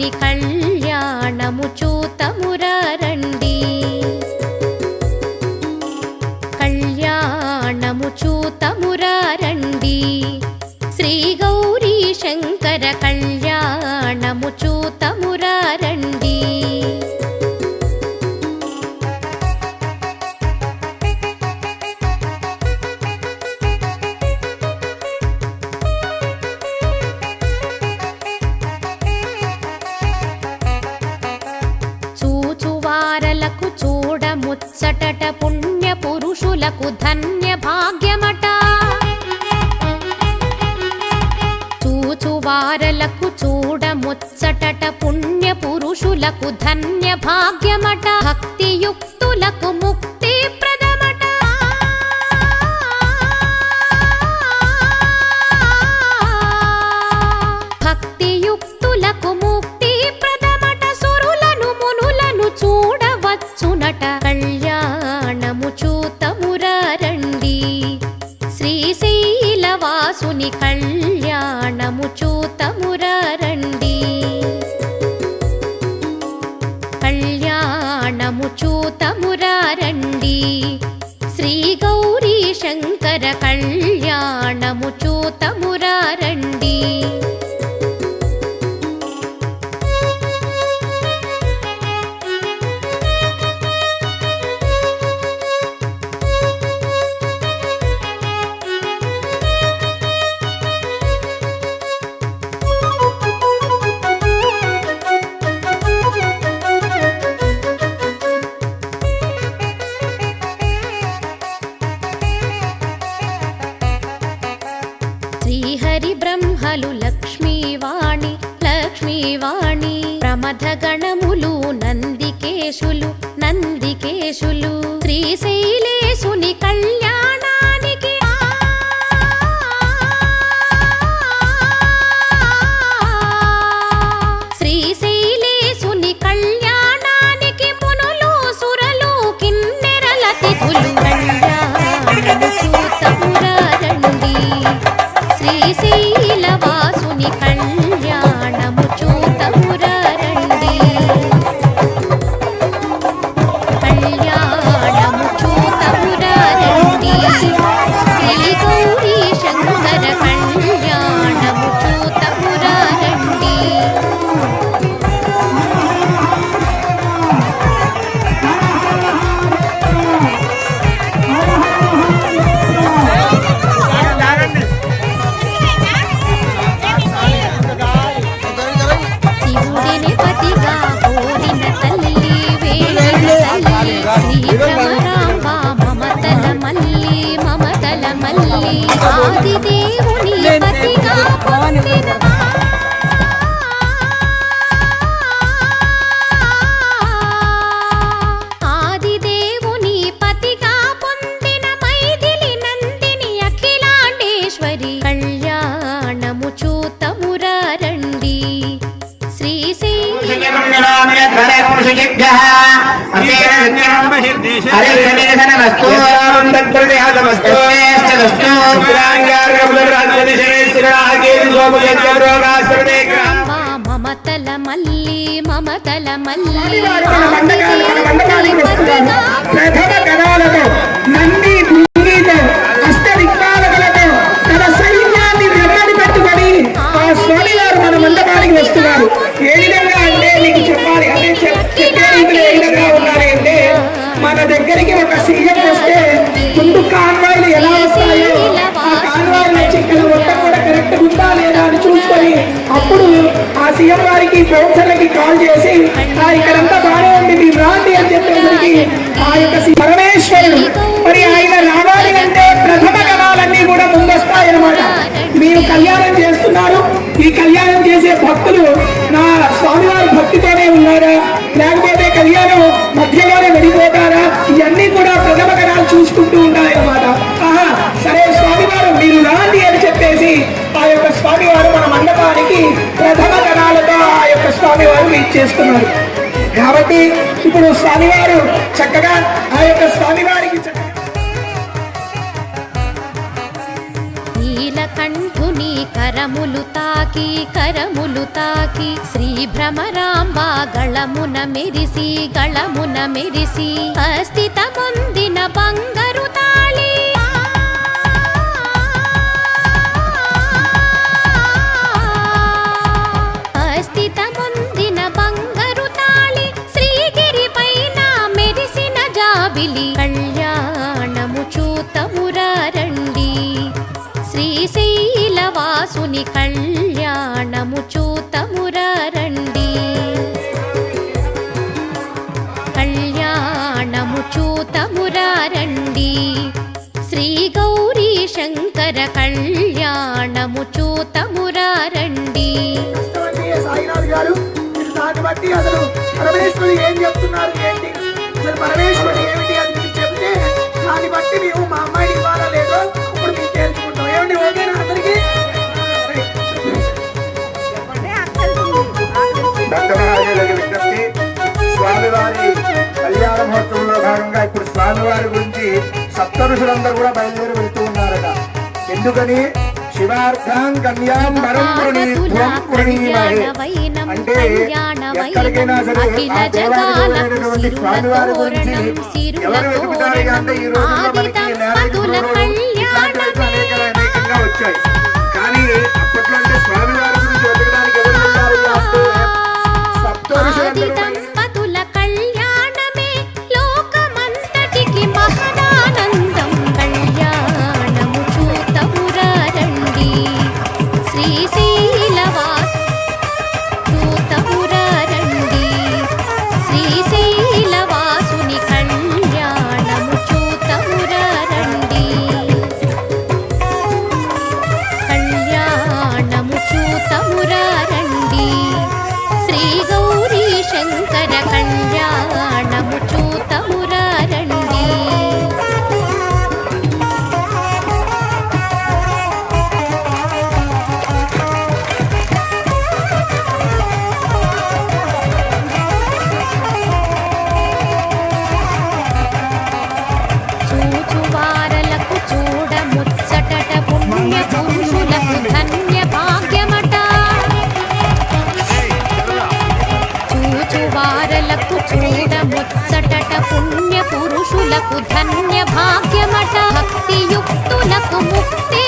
వాసుని కళ్యాణము చూతమురారండి కళ్యాణము చూతమురారండి శ్రీ గౌరీ శంకర కళ్యాణము చూతమురారండి చూచువారలకు చూడముచ్చటట పుణ్య పురుషులకు ధన్య భాగ్యమట చూచువారలకు చూడముచ్చటట పుణ్య పురుషులకు ధన్య భాగ్యమట భక్తియుక్తులకు ముక్తి ప్రదమట భక్తియుక్తులకు ముక్తి ప్రదమట సురులను మునులను చూడవచ్చునట కళ్యాణము చూతమురారండి శ్రీశైలవాసుని కళ్యాణము చూతమురారండి కళ్యాణము చూతమురారండి శ్రీ గౌరీ శంకర కళ్యాణము చూతమురారండి శ్రీహరి బ్రహ్మలు లక్ష్మీవాణి లక్ష్మీవాణి ప్రమథ గణములు నందికేశులు నందికేశులు శ్రీశైలేశుని కళ్యాణానికి శ్రీశైలేశుని కళ్యాణానికి మునులు సురలు కిన్నెరల తిథులు కళ్యాణము చూతమురారండి శ్రీశైలవాసుని కళ్యాణము చూతమురారండి కళ్యాణము చూతమురారండి శ్రీ గౌరీ శంకర కళ్యాణము చూతమురారండి శివుడిని పతిగా కోరిన తల్లి వేడిన తల్లి శ్రీ భ్రమరాంబ మమతల మల్లి మమతల మల్లి ఆదిదేవుని పతిగా పొందిన ఆదిదేవుని పతిగా పొందిన మైథిలి నందిని అఖిలాండేశ్వరి కళ్యాణము చూతమురారండి మమతల మల్లి మమతల మల్లి వస్తున్నారు. ఏ విధంగా అంటే మీకు చెప్పాలి అంటే చెప్పే రీతిలో ఏ విధంగా ఉండాలి అంటే మన దగ్గరికి ఒక సీఎం వస్తే ముందు కాన్వాయిలు ఎలా వస్తాయో ఆ కాన్వాయిలు వచ్చి ఇక్కడ మొత్తం కూడా కరెక్ట్ ఉందా లేదా అని చూసుకొని అప్పుడు ఆ సీఎం గారికి ప్రొఫెసర్లకి కాల్ చేసి ఇక్కడంతా బాగానే ఉంది మీరు రాండి అని చెప్పేసరికి ఆ యొక్క పరమేశ్వరుడు మరి ఆయన రావాలి అంటే ప్రథమ గణాలన్నీ కూడా ముందొస్తాయన్నమాట. మీరు కళ్యాణం చేస్తున్నారు, ఈ కళ్యాణం చేసే భక్తులు నా స్వామివారి భక్తితోనే ఉన్నారా లేకపోతే కళ్యాణం మధ్యలోనే వెళ్ళిపోతారా ఇవన్నీ కూడా ప్రథమ గణాలు చూసుకుంటూ ఉంటాయన్నమాట. సరే స్వామివారు మీరు రాండి అని చెప్పేసి ఆ యొక్క స్వామివారు మన మండపానికి ప్రథమ గణాలతో ఆ యొక్క స్వామివారు ఇచ్చేస్తున్నారు. కాబట్టి ఇప్పుడు స్వామివారు చక్కగా ఆ యొక్క స్వామివారికి నీలకంఠుని కరములు తాకి శ్రీ భ్రమరాంబ గళమున మెరిసి అస్థిత పొందిన బంగారు తాళి అస్థిత పొందిన బంగారు తాళి శ్రీగిరి పైన మెరిసిన జాబిలి కళ్యాణము చూతమురారండి శ్రీశైలవాసుని కళ్యాణము చూతమురారండి కళ్యాణము చూతమురారండి శ్రీ గౌరీ శంకర కళ్యాణము చూతమురారండి. సాయినాథ్ గారు దాన్ని బట్టి అసలు పరమేశ్వరుడు ఏం చెప్తున్నారు ఏంటి అసలు పరమేశ్వరుడు ఏమిటి అని మీరు చెప్తే దాన్ని బట్టి మేము మా అమ్మాయిని ఇవ్వాలా లేదో ఇప్పుడు మేము తెలుసుకుంటాం. ఏమండి ఓకేనా అందరికీ? విజ్ఞప్తి స్వామివారి కళ్యాణ మహోత్సవంలో భాగంగా ఇప్పుడు స్వామివారి గురించి సప్తఋషులందరూ కూడా బయలుదేరి వెళ్తూ ఉన్నారట. ఎందుకని శివార్థాం కన్యాం వరం ప్రణీమహే అంటే ఎక్కడికైనా సరే ఆ దేవాలయమైనటువంటి స్వామివారి గురించి ఎవరు వెతుకుతారు అంటే ఈ రోజుల్లో మనకి అనేకంగా వచ్చాయి. కానీ అప్పట్లో అంటే స్వామివారి గురించి వెతకడానికి ఎవరు వెళ్ళారు అంటే సప్తఋషులందరూ చూడముచ్చటట పుణ్య పురుషులకు ధన్య భాగ్యమట భక్తియుక్తులకు ముక్తి